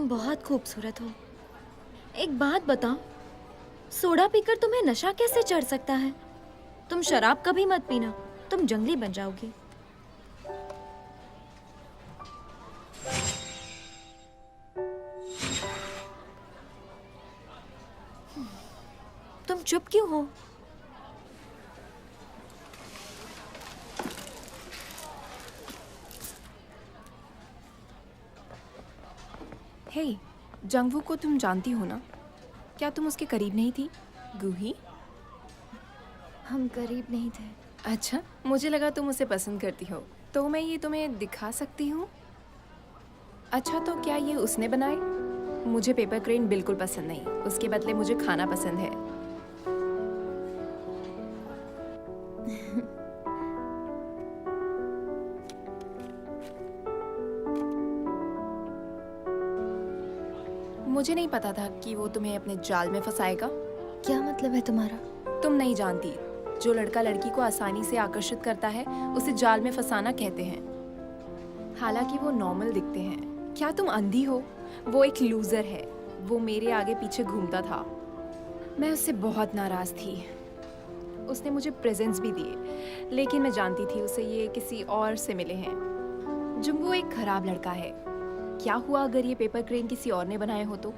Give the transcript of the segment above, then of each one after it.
तुम बहुत खूबसूरत हो। एक बात बताओ, सोडा पीकर तुम्हें नशा कैसे चढ़ सकता है? तुम शराब कभी मत पीना, तुम जंगली बन जाओगी। तुम चुप क्यों हो? हे, जंगवू को तुम जानती हो ना? क्या तुम उसके करीब नहीं थी, गूही? हम करीब नहीं थे। अच्छा, मुझे लगा तुम उसे पसंद करती हो, तो मैं ये तुम्हें दिखा सकती हूँ। अच्छा, तो क्या ये उसने बनाए? मुझे पेपर क्रेन बिल्कुल पसंद नहीं, उसके बदले मुझे खाना पसंद है। मुझे नहीं पता था कि वो तुम्हें अपने जाल में फंसाएगा। क्या मतलब है तुम्हारा? तुम नहीं जानती, जो लड़का लड़की को आसानी से आकर्षित करता है उसे जाल में फंसाना कहते हैं। हालांकि वो नॉर्मल दिखते हैं। क्या तुम अंधी हो? वो एक लूजर है। वो मेरे आगे पीछे घूमता था। मैं उससे बहुत नाराज थी। उसने मुझे प्रेजेंट्स भी दिए, लेकिन मैं जानती थी उसे ये किसी और से मिले हैं। जुंगू एक खराब लड़का है। क्या हुआ अगर ये पेपर क्रेन किसी और ने बनाए हो तो?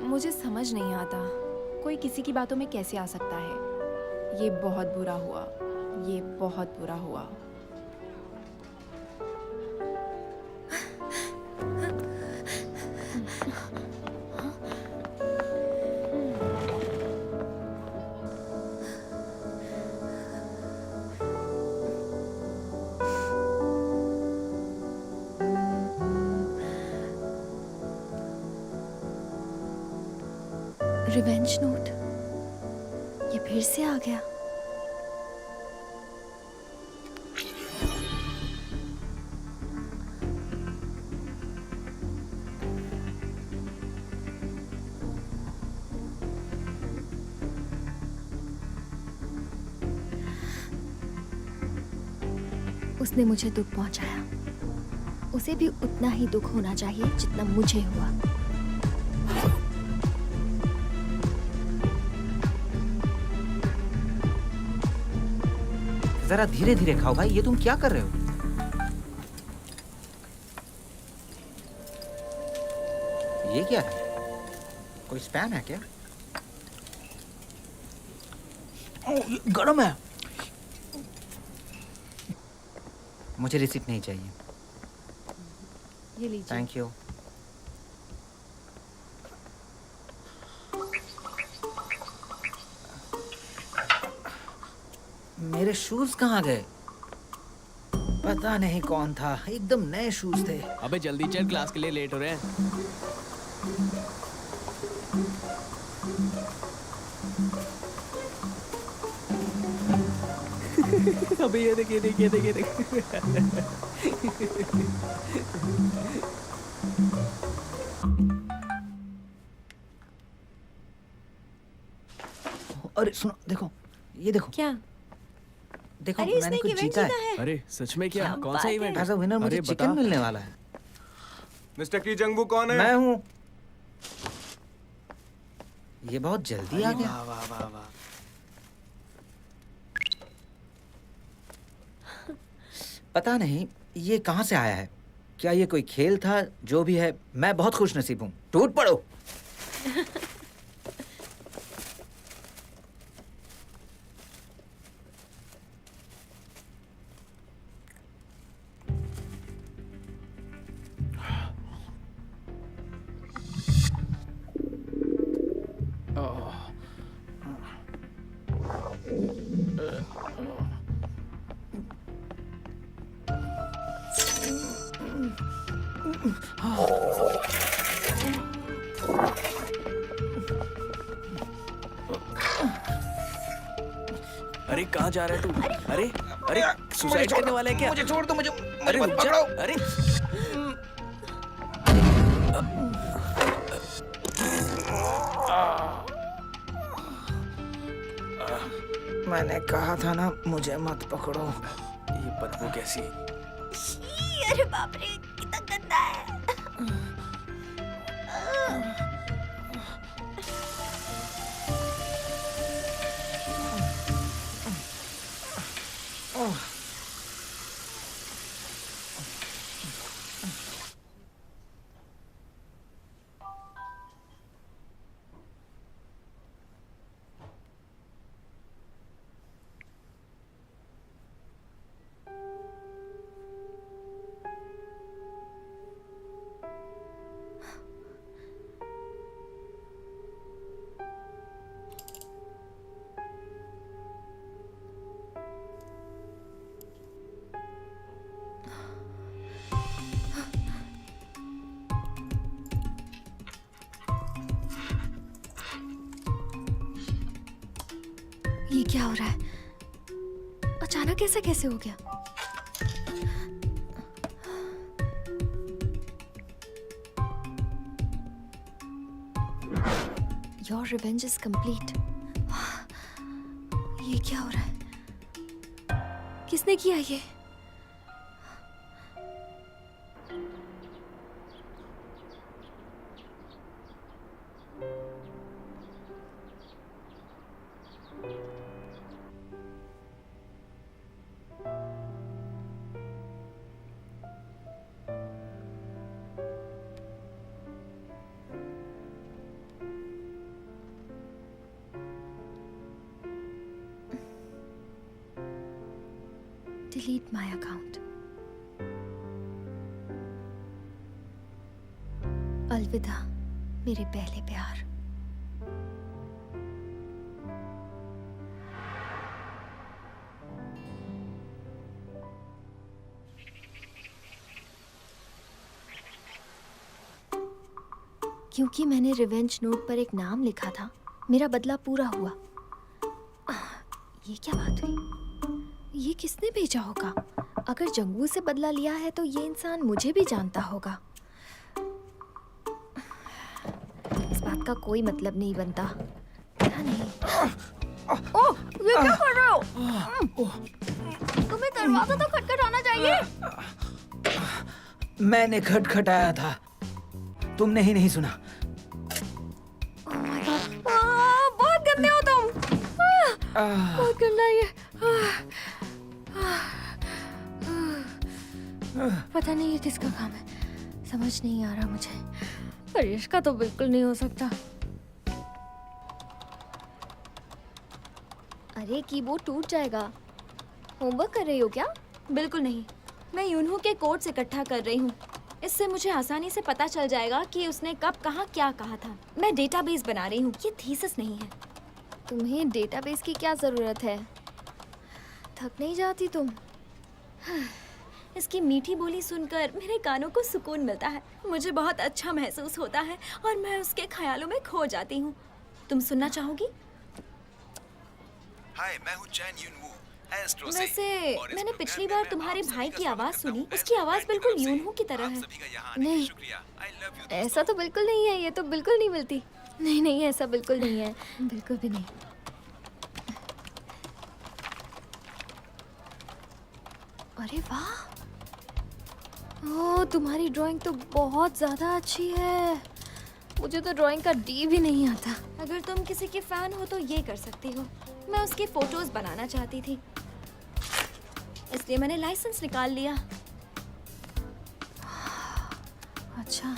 मुझे समझ नहीं आता, कोई किसी की बातों में कैसे आ सकता है। ये बहुत बुरा हुआ, ये बहुत बुरा हुआ। रिवेंज नोट, ये फिर से आ गया। उसने मुझे दुख पहुंचाया, उसे भी उतना ही दुख होना चाहिए जितना मुझे हुआ। जरा धीरे धीरे खाओ भाई, ये तुम क्या कर रहे हो? ये क्या है? कोई स्पैम है क्या? ये गरम है। मुझे रिसीप्ट नहीं चाहिए। ये लीजिए। Thank you. मेरे शूज कहाँ गए? पता नहीं कौन था, एकदम नए शूज थे। अबे जल्दी चल, क्लास के लिए लेट हो रहे हैं। अबे ये देख, ये देख, ये देख, ये देख। अरे सुनो, देखो, ये देखो। क्या? देखो, अरे मैंने इसने कुछ इवेंट जीता जीता है। है। अरे सच में? क्या? क्या कौन सा बात इवेंट? है? एज अ विनर मुझे अरे चिकन बता। मिलने वाला है। मिस्टर की जंगबू कौन है? मैं हूँ। ये बहुत जल्दी आ गया। वाह वाह वाह वाह। पता नहीं ये कहाँ से आया है। क्या ये कोई खेल था? जो भी है, मैं बहुत खुशनसीब हूँ। टूट पड़ो। अरे कहाँ जा रहा है तू? अरे अरे सुसाइड करने वाला है क्या? मुझे छोड़ दो, मुझे अरे मत रुक जा। पकड़ो। अरे मैंने कहा था ना, मुझे मत पकड़ो। ये बदबू कैसी? अरे बाप रे, कितना गंदा है। क्या हो रहा है? अचानक ऐसा कैसे हो गया? Your revenge is complete. ये क्या हो रहा है? किसने किया ये? Delete my account. अलविदा मेरे पहले प्यार। क्योंकि मैंने रिवेंज नोट पर एक नाम लिखा था, मेरा बदला पूरा हुआ। ये क्या बात हुई? ये किसने भेजा होगा? अगर जंगू से बदला लिया है तो ये इंसान मुझे भी जानता होगा। इस बात का कोई मतलब नहीं बनता। क्या नहीं? ओह, ये क्या कर रहे हो? तुम्हें दरवाजा तो खटखटाना चाहिए। मैंने खटखटाया था, तुमने ही नहीं सुना। बहुत गंदे हो तुम। बहुत गंदा ये। पता नहीं ये किसका काम है, समझ नहीं आ रहा मुझे। पर इसका तो बिल्कुल नहीं हो सकता। अरे कीबोर्ड टूट जाएगा। होमवर्क कर रही हो क्या? बिल्कुल नहीं, मैं यूनहू के कोड्स इकट्ठा कर रही हूँ। इससे मुझे आसानी से पता चल जाएगा कि उसने कब कहाँ क्या कहा था। मैं डेटाबेस बना रही हूँ, ये थीसिस नहीं है। तुम्हें डेटाबेस की क्या जरूरत है? थक नहीं जाती तुम? इसकी मीठी बोली सुनकर मेरे कानों को सुकून मिलता है। मुझे बहुत अच्छा महसूस होता है और मैं उसके ख्यालों में खो जाती हूँ। तुम सुनना चाहोगी? हाय, मैं हूँ चैन यूनवू, एस्ट्रो से। वैसे और इस मैंने प्रोग्राम पिछली में बार मैं तुम्हारे आप सभी भाई का की स्वागत आवाज करता सुनी, हूँ। उसकी आवाज बेस्ट बिल्कुल फ्रेंड यूनहू की तरह आप है। सभी का यहाँ आने के लिए नहीं, शुक्रिया। I love you ऐसा तो बिल्कुल नहीं है। ये तो बिल्कुल नहीं मिलती। नहीं नहीं, ऐसा बिल्कुल नहीं है, बिल्कुल भी नहीं। अरे वाह, ओह तुम्हारी ड्राइंग तो बहुत ज्यादा अच्छी है। मुझे तो ड्राइंग का डी भी नहीं आता। अगर तुम किसी की फैन हो तो ये कर सकती हो। मैं उसकी फोटोज बनाना चाहती थी, इसलिए मैंने लाइसेंस निकाल लिया। अच्छा,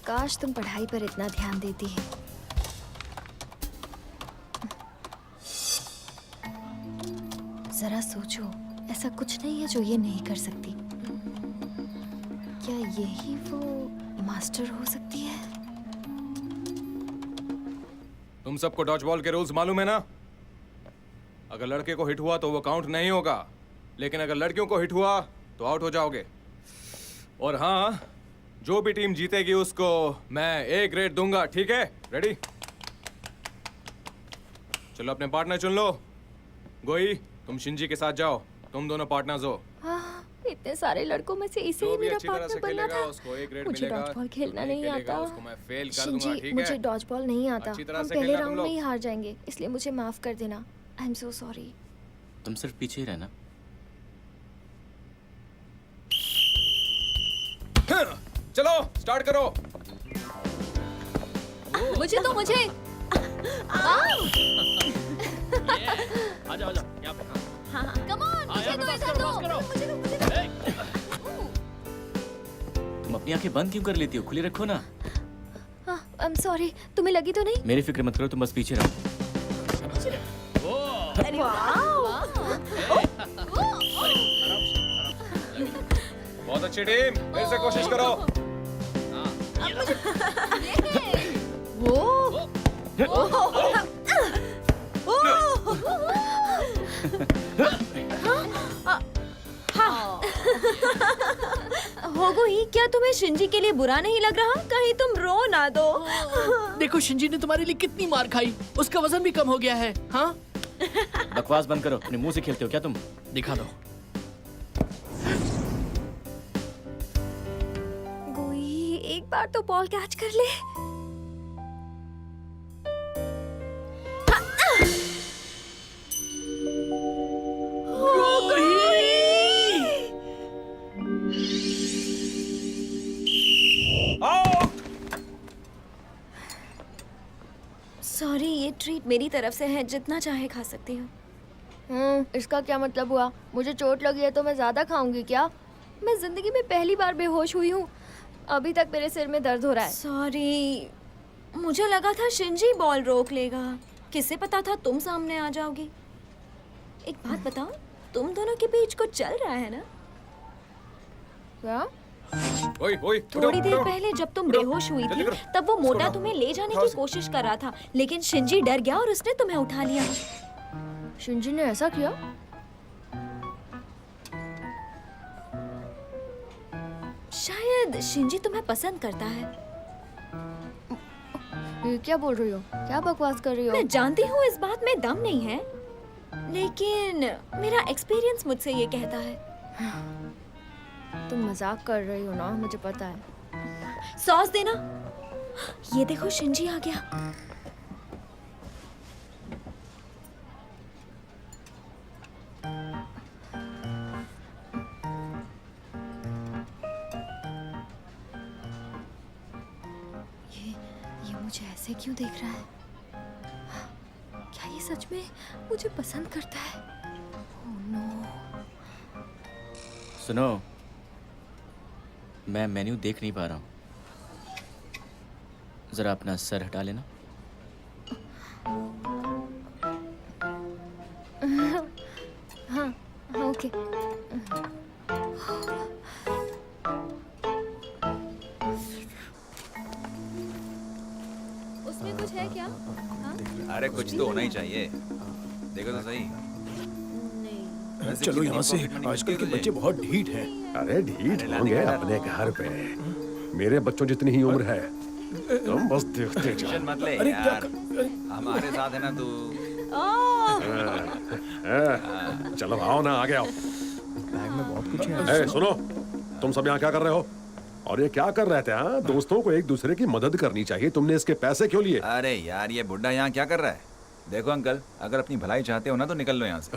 काश तुम पढ़ाई पर इतना ध्यान देती। जरा सोचो, ऐसा कुछ नहीं है जो ये नहीं कर सकती। क्या यही वो मास्टर हो सकती है? तुम सबको डॉजबॉल के रूल्स मालूम है ना? अगर लड़के को हिट हुआ तो वो काउंट नहीं होगा, लेकिन अगर लड़कियों को हिट हुआ तो आउट हो जाओगे। और हाँ, जो भी टीम जीतेगी उसको मैं A ग्रेड दूंगा, ठीक है? रेडी? चलो अपने पार्टनर चुन लो। गोई, तुम शिंजी के साथ जाओ, तुम दोनों पार्टनर्स हो। हाँ, इतने सारे लड़कों में से इसे ही जो भी मेरा अच्छी तरह पार्टनर से बनना खेलेगा था। उसको A ग्रेड मुझे मिलेगा। डॉजबॉल खेलना जो नहीं खेलेगा आता। उसको मैं फेल कर दूंगा, शिंजी, ठीक मुझे है? डॉजबॉल नहीं आता। अच्छी तरह हम से पहले खेलना तुम राउंड लोग। में ही हार जाएंगे, इसलिए मुझे माफ कर देना। I am so sorry. तुम सिर्फ पीछे ही रहना। चलो स्टार्ट करो। मुझे तो मुझे आजा आजा यहाँ पे। कम ऑन, मुझे तो इधर दो। मुझे तो तुम अपनी आंखें बंद क्यों कर लेती हो? खुली रखो ना। आई एम सॉरी, तुम्हें लगी तो नहीं? मेरी फिक्र मत करो, तुम बस पीछे रहो। बहुत अच्छी टीम, फिर से कोशिश करो। होगो ही, क्या तुम्हें शिंजी के लिए बुरा नहीं लग रहा? कहीं तुम रो ना दो। देखो शिंजी ने तुम्हारे लिए कितनी मार खाई, उसका वजन भी कम हो गया है। हाँ बकवास बंद करो, अपने मुंह से खेलते हो क्या तुम? दिखा दो। गोई, एक बार तो बॉल कैच कर ले। सॉरी, ये ट्रीट मेरी तरफ से है, जितना चाहे खा सकती हो। इसका क्या मतलब हुआ? मुझे चोट लगी है तो मैं ज्यादा खाऊंगी क्या? मैं जिंदगी में पहली बार बेहोश हुई हूँ। अभी तक मेरे सिर में दर्द हो रहा है। सॉरी, मुझे लगा था शिंजी बॉल रोक लेगा। किसे पता था तुम सामने आ जाओगी। एक बात बताओ, तुम दोनों के बीच कुछ चल रहा है ना? क्या? ओए ओए, थोड़ी देर पहले जब तुम बेहोश हुई थी, तब वो मोटा तुम्हें ले जाने की कोशिश कर रहा था, लेकिन शिंजी डर गया और उसने तुम्हें उठा लिया। शिंजी ने ऐसा किया? शायद शिंजी तुम्हें पसंद करता है। ये क्या बोल रही हो? क्या बकवास कर रही हो? मैं जानती हूँ इस बात में दम नहीं है, लेकिन मेरा एक्सपीरियंस मुझसे ये कहता है। तुम मजाक कर रही हो ना, मुझे पता है। सॉस देना। ये देखो शिंजी आ गया। ये मुझे ऐसे क्यों देख रहा है? क्या ये सच में मुझे पसंद करता है? Oh no. सुनो, मैं मेन्यू देख नहीं पा रहा हूँ, जरा अपना सर हटा लेना। हाँ, ओके। उसमें कुछ है क्या? अरे कुछ तो होना ही चाहिए, देखो तो सही। चलो यहाँ से, आजकल के बच्चे बहुत ढीठ हैं। अरे ढीठ होंगे अपने घर पे, मेरे बच्चों जितनी ही उम्र है। तुम बस देखते जाओ। टेंशन मत ले यार, हमारे साथ है ना तू। चलो आओ ना, आगे आओ। बैग में बहुत कुछ है। ए, सुनो, तुम सब यहाँ क्या कर रहे हो? और ये क्या कर रहे थे? हाँ, दोस्तों को एक दूसरे की मदद करनी चाहिए। तुमने इसके पैसे क्यों लिए? अरे यार, ये बुड्ढा यहाँ क्या कर रहा है? देखो अंकल, अगर अपनी भलाई चाहते हो ना तो निकल लो यहाँ से।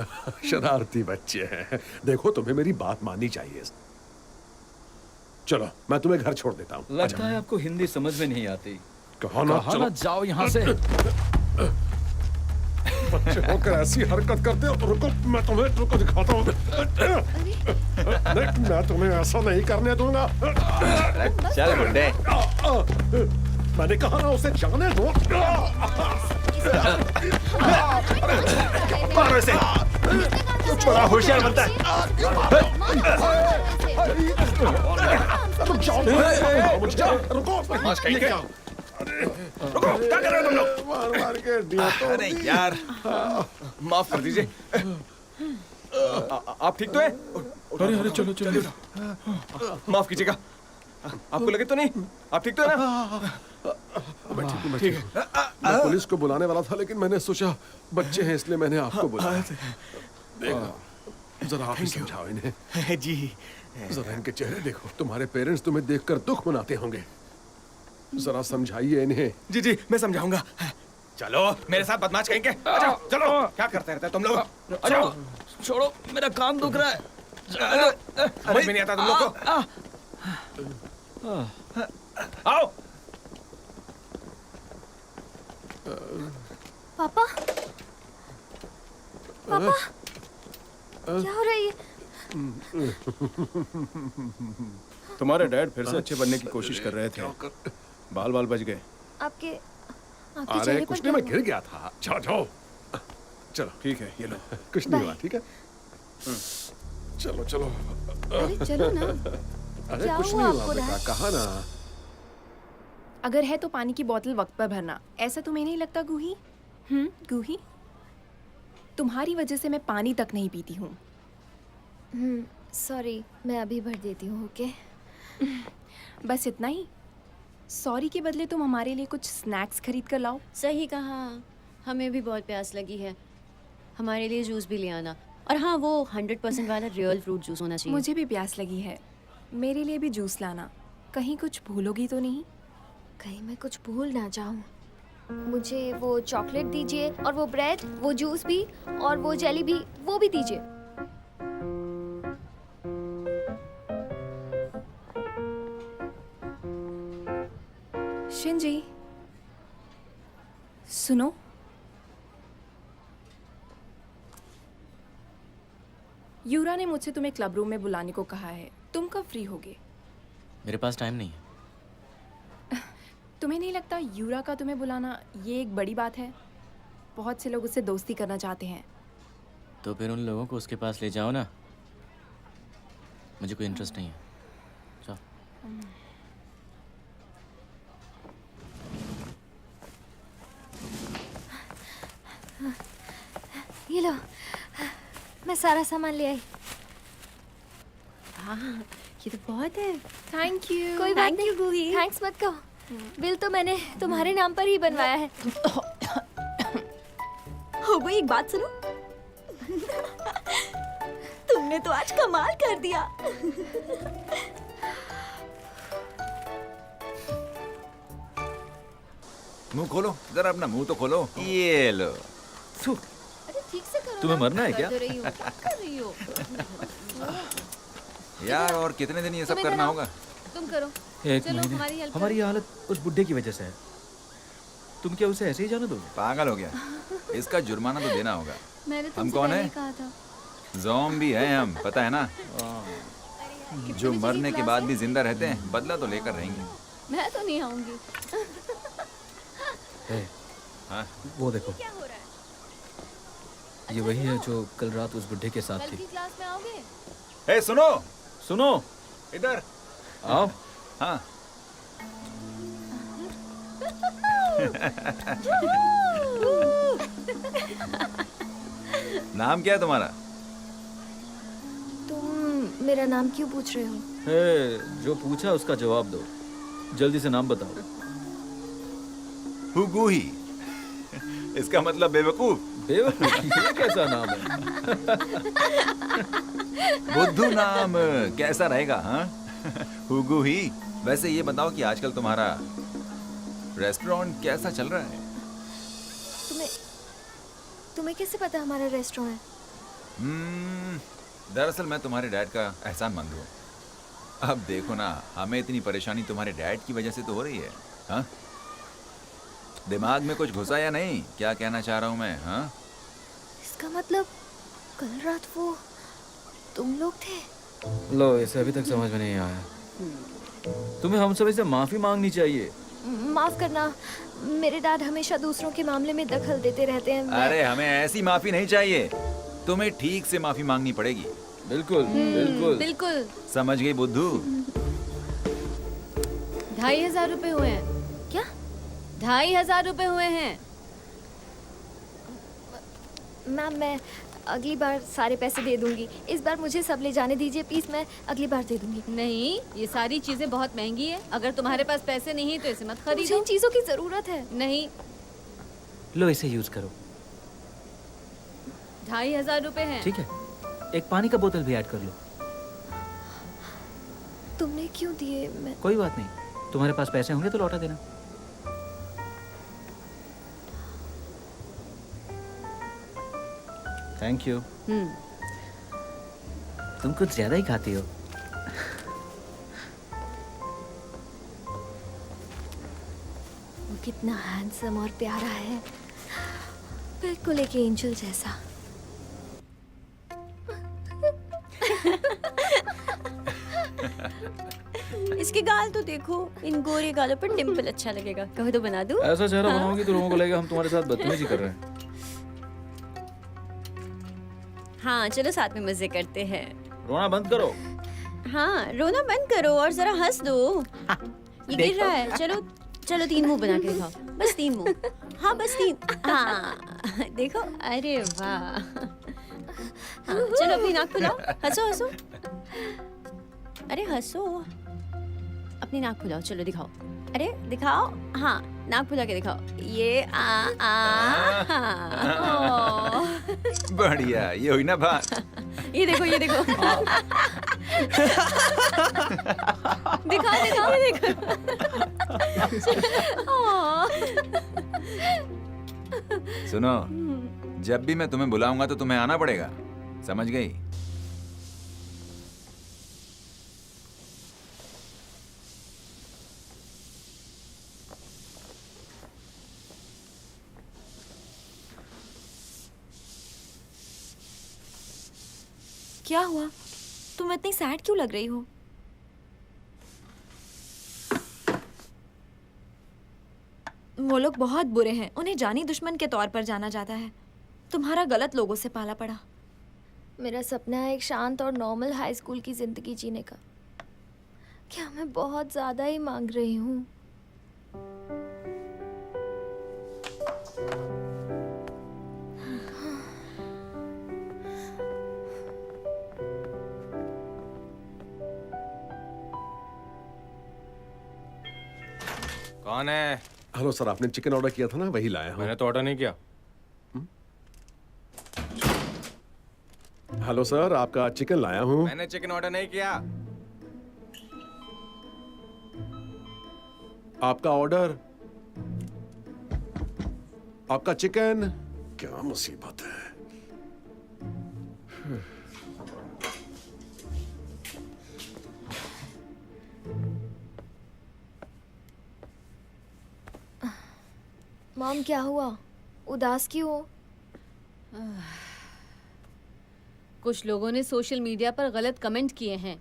शरारती बच्चे हैं। देखो, तुम्हें मेरी बात माननी चाहिए। चलो, मैं तुम्हें घर छोड़ देता हूँ। लगता है आपको हिंदी समझ में नहीं आती। कहो ना, चलो। जाओ यहाँ से। बच्चे होकर ऐसी हरकत करते हो। रुको, मैं तुम्हें दिखाता हूँ। नहीं, मैं तुम्हें ऐसा नहीं करने दूंगा। चल बुड्ढे। मैंने कहा ना, उसे जाने दो। मारो इसे। बड़ा होशियार बनता है। रुको, क्या कर रहे हो तुम लोग? मार के दिया तो। अरे यार, माफ कर दीजिए। आप ठीक तो है? अरे अरे चलो चलो। माफ कीजिएगा। आपको लगे तो नहीं? आप ठीक तो है ना? ठीक है। मैं पुलिस को बुलाने वाला था, लेकिन मैंने सोचा बच्चे हैं इसलिए मैंने आपको बुलाया। देखो, जरा आप ही समझाओ इन्हें। जी। जरा इनके चेहरे देखो। तुम्हारे पेरेंट्स तुम्हें देखकर दुख मनाते होंगे। जरा समझाइए इन्हें। जी जी, मैं समझाऊंगा। चलो मेरे साथ बदमाश कहेंगे। जाओ, चलो। क्या करते रहते तुम लोग? छोड़ो, छोड़ो, मेरा कान दुख रहा है। समझ में नहीं आता तुम लोग को। आओ। पापा, पापा, क्या हो रहा है ये? तुम्हारे डैड फिर से अच्छे बनने की कोशिश कर रहे थे। बाल बाल बच गए। आपके अरे चेहरे पर कुछ क्या नहीं, मैं हुआ? गिर गया था। जाओ जाओ। चलो, ठीक है, ये लो। कुछ नहीं हुआ। ठीक है, चलो चलो। अरे चलो ना। अरे क्या कुछ हुआ नहीं हुआ आपको, बेटा, डैड? कहा ना। अगर है तो पानी की बोतल वक्त पर भरना। ऐसा तुम्हें नहीं लगता गूही? गूही, तुम्हारी वजह से मैं पानी तक नहीं पीती हूँ। सॉरी, मैं अभी भर देती हूँ। ओके। बस इतना ही? सॉरी के बदले तुम हमारे लिए कुछ स्नैक्स खरीद कर लाओ। सही कहा, हमें भी बहुत प्यास लगी है। हमारे लिए जूस भी ले आना। और हाँ, वो 100% वाला रियल फ्रूट जूस होना चाहिए। मुझे भी प्यास लगी है, मेरे लिए भी जूस लाना। कहीं कुछ भूलोगी तो नहीं? कहीं मैं कुछ भूल ना जाऊं। मुझे वो चॉकलेट दीजिए और वो ब्रेड, वो जूस भी और वो जेली भी, वो भी दीजिए। शिंजी, सुनो। यूरा ने मुझसे तुम्हें क्लब रूम में बुलाने को कहा है। तुम कब फ्री होगे? मेरे पास टाइम नहीं है। तुम्हें नहीं लगता यूरा का तुम्हें बुलाना ये एक बड़ी बात है? बहुत से लोग उससे दोस्ती करना चाहते हैं। तो फिर उन लोगों को उसके पास ले जाओ ना। मुझे कोई इंटरेस्ट नहीं है। चलो। ये लो, मैं सारा सामान ले आई। हाँ, ये तो बहुत है। Thank you. कोई बात नहीं, थैंक्स मत कहो। बिल तो मैंने तुम्हारे नाम पर ही बनवाया है। हो गई, एक बात सुनो। तुमने तो आज कमाल कर दिया। मुंह खोलो, जरा अपना मुंह तो खोलो। ये लो। अरे ठीक से करो। तुम्हें ना, मरना है क्या? कर रही हो, क्या कर रही हो? यार और कितने दिन ये सब तुम करना इधर आओ। होगा? तुम करो। एक चलो, महीने हमारी help हमारी ये हालत उस बुड्ढे की वजह से है। तुम क्या उसे ऐसे ही जाने दोगे? पागल हो गया। इसका जुर्माना तो देना होगा। मैंने हम तुमसे कौन पहले है? कहा था। ज़ॉम्बी हैं हम, पता है ना? जो मरने के बाद भी जिंदा रहते हैं, बदला तो लेकर रहेंगे। मैं तो नहीं आऊंगी। हाँ? वो देखो, क्या हो रहा है? ये वही है जो कल रात उस बुड्ढे के साथ कल थी। की क्लास में आओगे? ए सुनो, सुनो, इधर आओ। हाँ। नाम क्या है तुम्हारा? तुम मेरा नाम क्यों पूछ रहे हो? जो पूछा उसका जवाब दो। जल्दी से नाम बताओ। हुगूही। इसका मतलब बेवकूफ। बेवकूफ, ये कैसा नाम है? बुद्धू नाम कैसा रहेगा? हाँ, हुगूही। वैसे ये बताओ कि आजकल तुम्हारा रेस्टोरेंट कैसा चल रहा है? तुम्हें कैसे पता हमारा रेस्टोरेंट है? दरअसल मैं तुम्हारे डैड का एहसानमंद हूँ। अब देखो ना, हमें इतनी परेशानी तुम्हारे डैड की वजह से तो हो रही है। हाँ, दिमाग में कुछ घुसा या नहीं? क्या कहना चाह रहा हूँ मैं? हाँ, इसका मतलब कल रात वो तुम लोग थे? लो, इसे अभी तक समझ में नहीं आया। तुम्हें हम सभी से माफी मांगनी चाहिए। माफ करना, मेरे डैड हमेशा दूसरों के मामले में दखल देते रहते हैं। अरे हमें ऐसी माफी नहीं चाहिए, तुम्हें ठीक से माफी मांगनी पड़ेगी। बिल्कुल बिल्कुल बिल्कुल। समझ गई बुद्धू? 2500 रुपए हुए हैं। क्या? 2500 रुपए हुए हैं। मैम, मैं अगली बार सारे पैसे दे दूंगी। इस बार मुझे सब ले जाने दीजिए प्लीज, मैं अगली बार दे दूंगी। नहीं, ये सारी चीजें बहुत महंगी है। अगर तुम्हारे पास पैसे नहीं है तो इसे मत मुझे खरीदो। इन चीजों की जरूरत है। नहीं, लो, इसे यूज करो। 2500 रुपए हैं। ठीक है, एक पानी का बोतल भी ऐड कर लो। तुमने क्यों दिए? मैं कोई बात नहीं, तुम्हारे पास पैसे होंगे तो लौटा देना। Thank you. तुम कुछ ज्यादा ही खाती हो। वो कितना हैंडसम और प्यारा है, बिल्कुल एक एंजल जैसा। इसके गाल तो देखो, इन गोरे गालों पर डिम्पल अच्छा लगेगा। कहो तो बना दूं? ऐसा चेहरा बनाओगी तो लोगों को लगेगा हम तुम्हारे साथ बदतमीजी कर रहे हैं। हाँ, चलो साथ में मजे करते हैं। रोना बंद करो। हाँ, रोना बंद करो और जरा हंस दो। ये गिर रहा है। चलो चलो, 3 मुंह बना के दिखाओ। बस 3 मुंह। हाँ, बस 3। हाँ, देखो। अरे वाह। हाँ, चलो अपनी नाक खुलाओ। हंसो हंसो। अरे हंसो। अपनी नाक फुलाओ, चलो दिखाओ। अरे दिखाओ, हाँ नाक फुला के दिखाओ। ये बढ़िया, ये हुई ना बात। ये देखो ये देखो। दिखाओ दिखाओ ये देखो। सुनो, जब भी मैं तुम्हें बुलाऊंगा तो तुम्हें आना पड़ेगा, समझ गई? क्या हुआ? तुम इतनी सैड क्यों लग रही हो? वो लोग बहुत बुरे हैं, उन्हें जानी दुश्मन के तौर पर जाना जाता है। तुम्हारा गलत लोगों से पाला पड़ा। मेरा सपना है एक शांत और नॉर्मल हाई स्कूल की जिंदगी जीने का। क्या मैं बहुत ज्यादा ही मांग रही हूँ? कौन है? हेलो सर, आपने चिकन ऑर्डर किया था ना, वही लाया हूँ। मैंने तो ऑर्डर नहीं किया। हेलो सर, आपका चिकन लाया हूँ। मैंने चिकन ऑर्डर नहीं किया। आपका ऑर्डर, आपका चिकन। क्या मुसीबत है। मॉम क्या हुआ? उदास क्यों हो? कुछ लोगों ने सोशल मीडिया पर गलत कमेंट किए हैं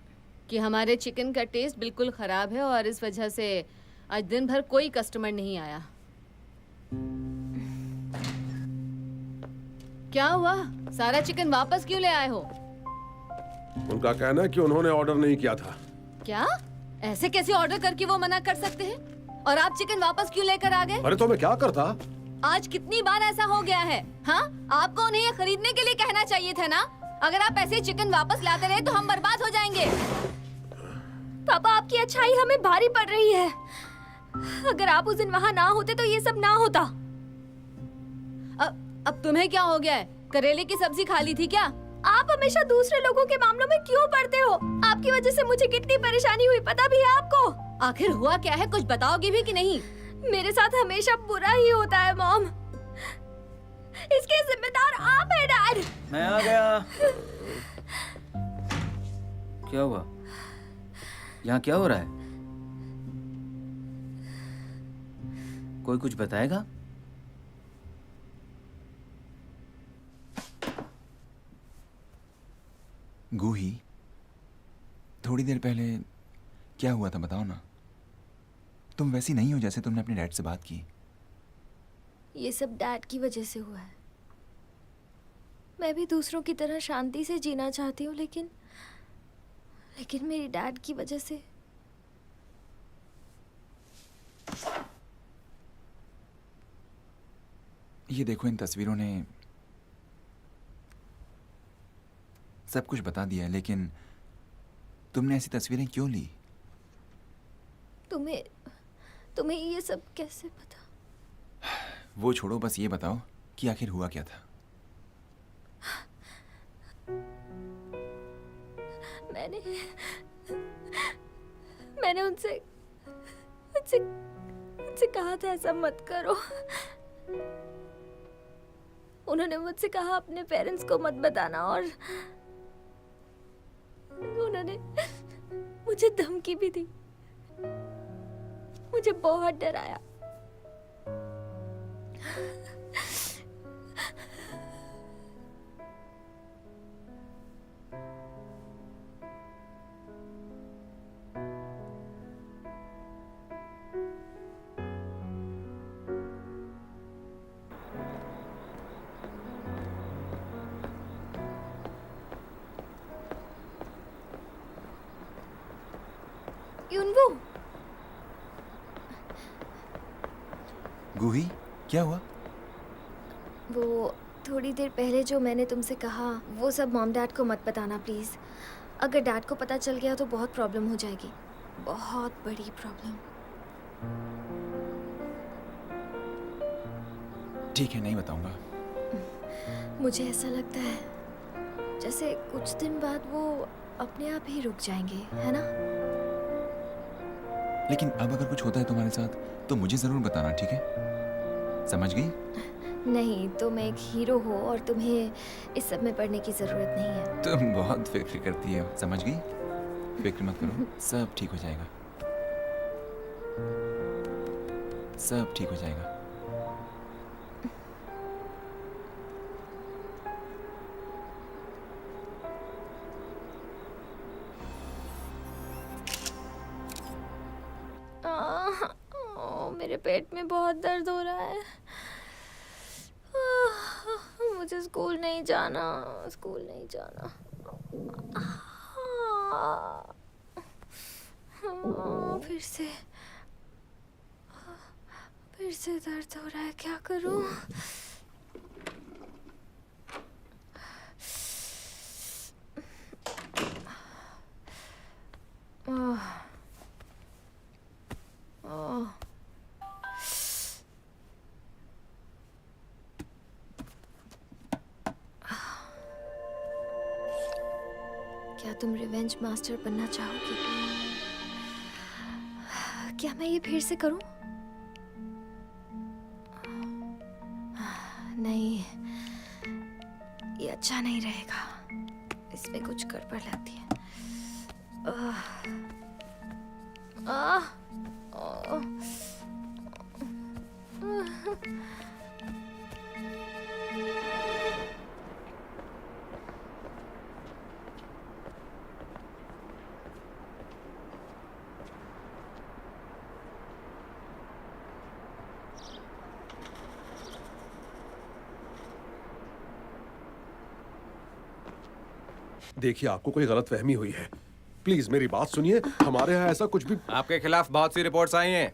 कि हमारे चिकन का टेस्ट बिल्कुल ख़राब है और इस वजह से आज दिन भर कोई कस्टमर नहीं आया। क्या हुआ? सारा चिकन वापस क्यों ले आए हो? उनका कहना है कि उन्होंने ऑर्डर नहीं किया था। क्या? ऐसे कैसे ऑर्डर करके वो मना कर सकते हैं? और आप चिकन वापस क्यों लेकर आ गए? अरे तो मैं क्या करता? आज कितनी बार ऐसा हो गया है? हाँ, आपको उन्हें ये खरीदने के लिए कहना चाहिए था ना। अगर आप ऐसे चिकन वापस लाते रहे तो हम बर्बाद हो जाएंगे। पापा, आपकी अच्छाई हमें भारी पड़ रही है। अगर आप उस दिन वहाँ ना होते तो ये सब ना होता। अब तुम्हें क्या हो गया है? करेले की सब्जी खा ली थी क्या? आप हमेशा दूसरे लोगों के मामलों में क्यों पड़ते हो? आपकी वजह से मुझे कितनी परेशानी हुई, पता भी है आपको? आखिर हुआ क्या है, कुछ बताओगी भी कि नहीं? मेरे साथ हमेशा बुरा ही होता है मॉम। इसके जिम्मेदार आप हैं डैड। मैं आ गया। क्या हुआ? यहाँ क्या हो रहा है? कोई कुछ बताएगा? गूही, थोड़ी देर पहले क्या हुआ था बताओ ना। तुम वैसी नहीं हो जैसे तुमने अपने डैड से बात की। ये सब डैड की वजह से हुआ है। मैं भी दूसरों की तरह शांति से जीना चाहती हूँ, लेकिन मेरी डैड की वजह से। ये देखो, इन तस्वीरों ने सब कुछ बता दिया है, लेकिन तुमने ऐसी तस्वीरें क्यों ली? तुम्हें ये सब कैसे पता? वो छोड़ो, बस ये बताओ कि आखिर हुआ क्या था। मैंने उनसे कहा था ऐसा मत करो। उन्होंने मुझसे कहा अपने पेरेंट्स को मत बताना, और उन्होंने मुझे धमकी भी दी, मुझे बहुत डराया। युनवू, गूही, क्या हुआ? वो थोड़ी देर पहले जो मैंने तुमसे कहा, वो सब मॉम डैड को मत बताना प्लीज। अगर डैड को पता चल गया तो बहुत प्रॉब्लम हो जाएगी। बहुत बड़ी प्रॉब्लम। ठीक है, नहीं बताऊंगा। मुझे ऐसा लगता है जैसे कुछ दिन बाद वो अपने आप ही रुक जाएंगे, है ना? लेकिन अब अगर कुछ होता है तुम्हारे साथ तो मुझे जरूर बताना, ठीक है? समझ गई? नहीं, तुम एक हीरो हो और तुम्हें इस सब में पढ़ने की जरूरत नहीं है। तुम बहुत फिक्र करती है, समझ गई? फिक्र मत करो, सब ठीक हो जाएगा। सब ठीक हो जाएगा। मेरे पेट में बहुत दर्द हो रहा है। मुझे स्कूल नहीं जाना, स्कूल नहीं जाना। फिर से दर्द हो रहा है, क्या करूं? क्या तुम रिवेंज मास्टर बनना चाहोगी? क्या मैं ये फिर से करूं? नहीं, ये अच्छा नहीं रहेगा। इसमें कुछ गड़बड़ लगती है। देखिए, आपको कोई गलतफहमी हुई है। प्लीज मेरी बात सुनिए, हमारे यहाँ ऐसा कुछ भी। आपके खिलाफ बहुत सी रिपोर्ट्स आई हैं।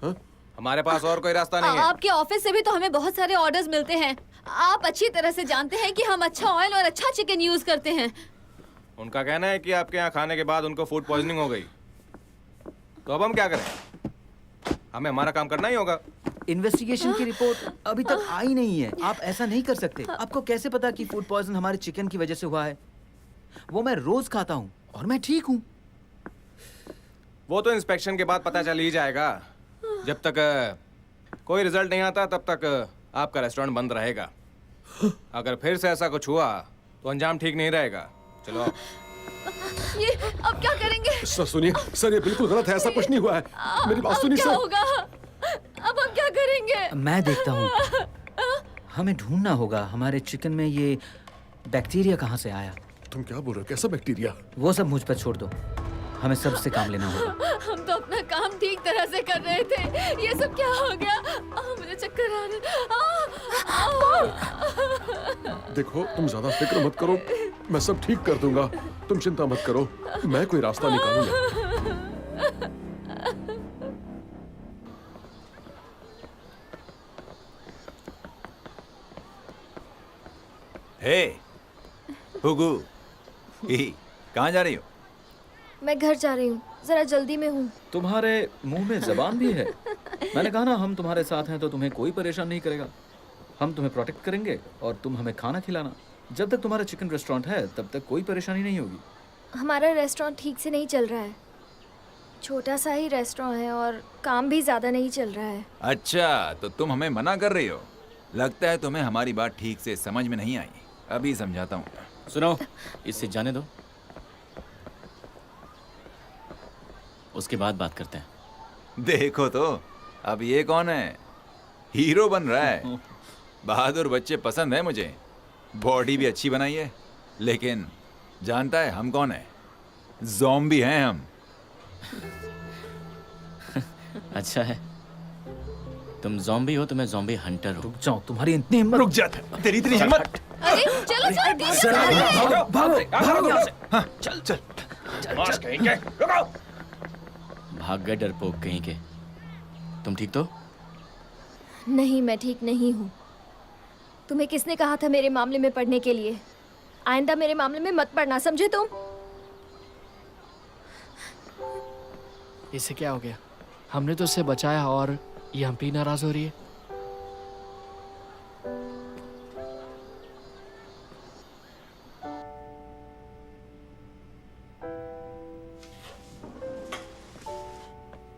हाँ? हमारे पास और कोई रास्ता नहीं है। आपके ऑफिस से भी तो हमें बहुत सारे ऑर्डर्स मिलते हैं। आप अच्छी तरह से जानते हैं कि हम अच्छा ऑयल और अच्छा चिकन यूज करते हैं। उनका कहना है कि आपके यहाँ खाने के बाद उनको फूड पॉइजनिंग हो गई। तो अब हम क्या करें? हमें हमारा काम करना ही होगा। इन्वेस्टिगेशन की रिपोर्ट अभी तक आई नहीं है। आप ऐसा नहीं कर सकते। आपको कैसे पता कि फूड पॉइजन हमारे चिकन की वजह से हुआ है? वो मैं रोज खाता हूँ और मैं ठीक हूँ। वो तो इंस्पेक्शन के बाद पता चल ही जाएगा। जब तक कोई रिजल्ट नहीं आता तब तक आपका रेस्टोरेंट बंद रहेगा। अगर फिर से ऐसा कुछ हुआ तो अंजाम ठीक नहीं रहेगा। चलो आओ। ये अब क्या करेंगे? सर सुनिए, सर ये बिल्कुल गलत है, ऐसा कुछ नहीं हुआ है। मेरी बात सुनिए क्या सर। होगा? अब हम क्या करेंगे? मैं देखता हूँ। हमें ढूंढना होगा हमारे चिकन में ये बैक्टीरिया कहाँ से आया। तुम क्या बोल रहे हो? कैसा बैक्टीरिया? वो सब मुझ पर छोड़ दो, हमें सबसे काम लेना होगा। हम तो अपना काम ठीक तरह से कर रहे थे, ये सब क्या हो गया? मुझे चक्कर आ रहे। देखो, तुम ज्यादा फिक्र मत करो, मैं सब ठीक कर दूंगा। तुम चिंता मत करो, मैं कोई रास्ता निकालूंगा। हे हुगू, कहाँ जा रही हो? मैं घर जा रही हूँ, जरा जल्दी में हूँ। तुम्हारे मुंह में जबान भी है। मैंने कहा ना, हम तुम्हारे साथ हैं तो तुम्हें कोई परेशान नहीं करेगा। हम तुम्हें प्रोटेक्ट करेंगे और तुम हमें खाना खिलाना। जब तक तुम्हारा चिकन रेस्टोरेंट है तब तक कोई परेशानी नहीं होगी। हमारा रेस्टोरेंट ठीक से नहीं चल रहा है। छोटा सा ही रेस्टोरेंट है और काम भी ज्यादा नहीं चल रहा है। अच्छा, तो तुम हमें मना कर रही हो? लगता है तुम्हें हमारी बात ठीक से समझ में नहीं आई। अभी समझाता हूँ। सुनो, इससे जाने दो, उसके बाद बात करते हैं। देखो तो, अब ये कौन है? हीरो बन रहा है। बहादुर बच्चे पसंद है मुझे। बॉडी भी अच्छी बनाई है, लेकिन जानता है हम कौन है? ज़ॉम्बी हैं हम। अच्छा है, तुम ज़ॉम्बी हो तो मैं ज़ॉम्बी हंटर हूँ। रुक जाओ, तुम्हारी इतनी हिम्मत। रुक जा, तेरी इतनी हिम्मत। अरे चलो चलो, भागो यहाँ से। हाँ, चल चल। भाग गए डरपोक कहीं के। तुम ठीक तो? नहीं, मैं ठीक नहीं हूँ। तुम्हें किसने कहा था मेरे मामले में पढ़ने के लिए? आइंदा मेरे मामले में मत पढ़ना, समझे तुम? इसे क्या हो गया? हमने तो उससे बचाया और ये हम पे नाराज हो रही है।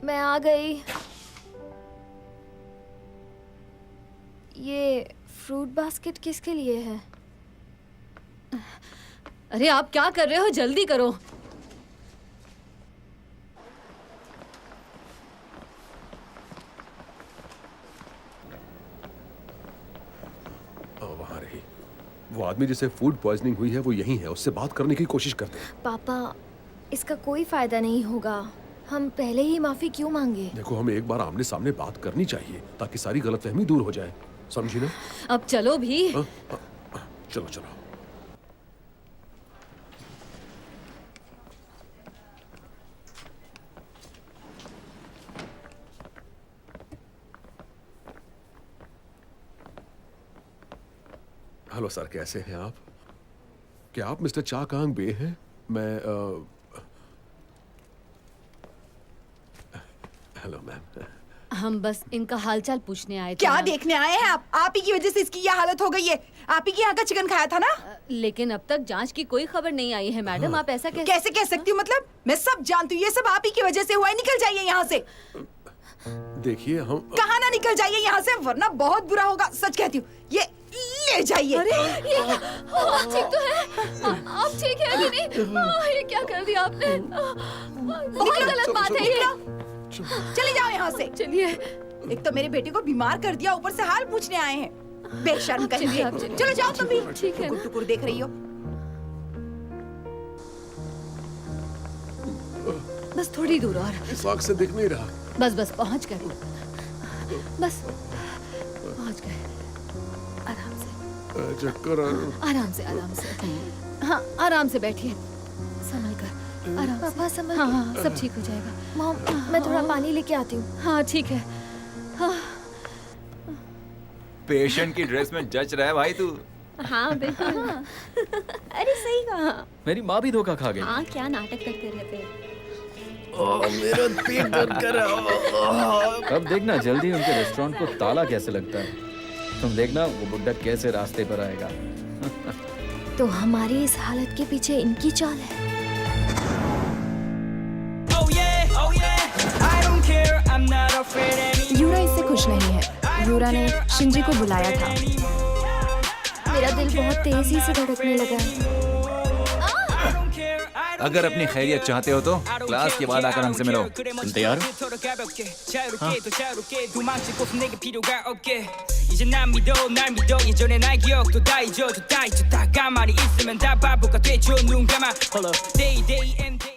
मैं आ गई। ये फ्रूट बास्केट किसके लिए है? अरे आप क्या कर रहे हो? जल्दी करो। वहाँ रही। वो आदमी जिसे फूड पॉइजनिंग हुई है वो यहीं है, उससे बात करने की कोशिश करते हैं। पापा, इसका कोई फायदा नहीं होगा। हम पहले ही माफी क्यों मांगे? देखो, हमें एक बार आमने सामने बात करनी चाहिए ताकि सारी गलतफहमी दूर हो जाए, समझी ना? अब चलो भी। चलो चलो। हेलो सर, कैसे हैं आप? क्या आप मिस्टर चा कांग बे हैं? मैं हेलो मैम। हम बस इनका हालचाल पूछने आए थे। क्या मैम। देखने आए हैं आप ही की वजह से इसकी यह हालत हो गई है। आप ही के यहाँ का चिकन खाया था ना? लेकिन अब तक जांच की कोई खबर नहीं आई है मैडम। आप ऐसा कैसे कह सकती हूँ? मतलब मैं सब जानती हूँ, ये सब आप ही की वजह से हुआ है। निकल जाइए यहाँ से। देखिए, हम कहाँ ना निकल जाइए यहाँ से, वरना बहुत बुरा होगा। सच कहती हूँ, ये ले जाइए। अरे ये क्या? आप ठीक तो है? आप ठीक है कि नहीं? ये क्या कर दिया आपने? बहुत गलत बात है ये। चले जाओ यहाँ से। चलिए। एक तो मेरे बेटे को बीमार कर दिया, ऊपर से हाल पूछने आए हैं। बेशर्म कहीं आप के। चलिए। चलो जाओ तुम भी। ठीक है। टुकुर देख रही हो। बस थोड़ी दूर और। इस आग से दिख नहीं रहा। बस पहुंच गए। बस पहुंच गए। आराम से। चक्कर आराम से। हाँ, आराम से बैठिए। संभल कर। आराम से। पापा संभल। हाँ, सब ठीक हो जाएगा। मॉम, मैं थोड़ा पानी लेके आती हूँ। हाँ ठीक है। पेशेंट की ड्रेस में जच रहा है भाई तू। हाँ बिल्कुल। अरे सही कहा। मेरी माँ भी धोखा खा गई। हाँ, क्या नाटक करते रहते हैं। मेरा पेट दर्द कर रहा। अब देखना जल्दी उनके रेस्टोरेंट को ताला कैसे लगता है। तुम देखना वो बुड्ढा कैसे रास्ते पर आएगा। तो हमारी इस हालत के पीछे इनकी चाल है। यूरा इससे खुश नहीं है। यूरा ने शिंजी को बुलाया था। मेरा दिल बहुत तेजी से धड़कने लगा है। अगर अपनी खैरियत चाहते हो तो क्लास के बाद आकर हमसे मिलो। तुम तैयार हो? 이제 난 믿어 날 믿어 예전의 나의 기억도 다 잊어도 다 가만히 있으면 다 바보가 되죠 눈 감아 Day day and day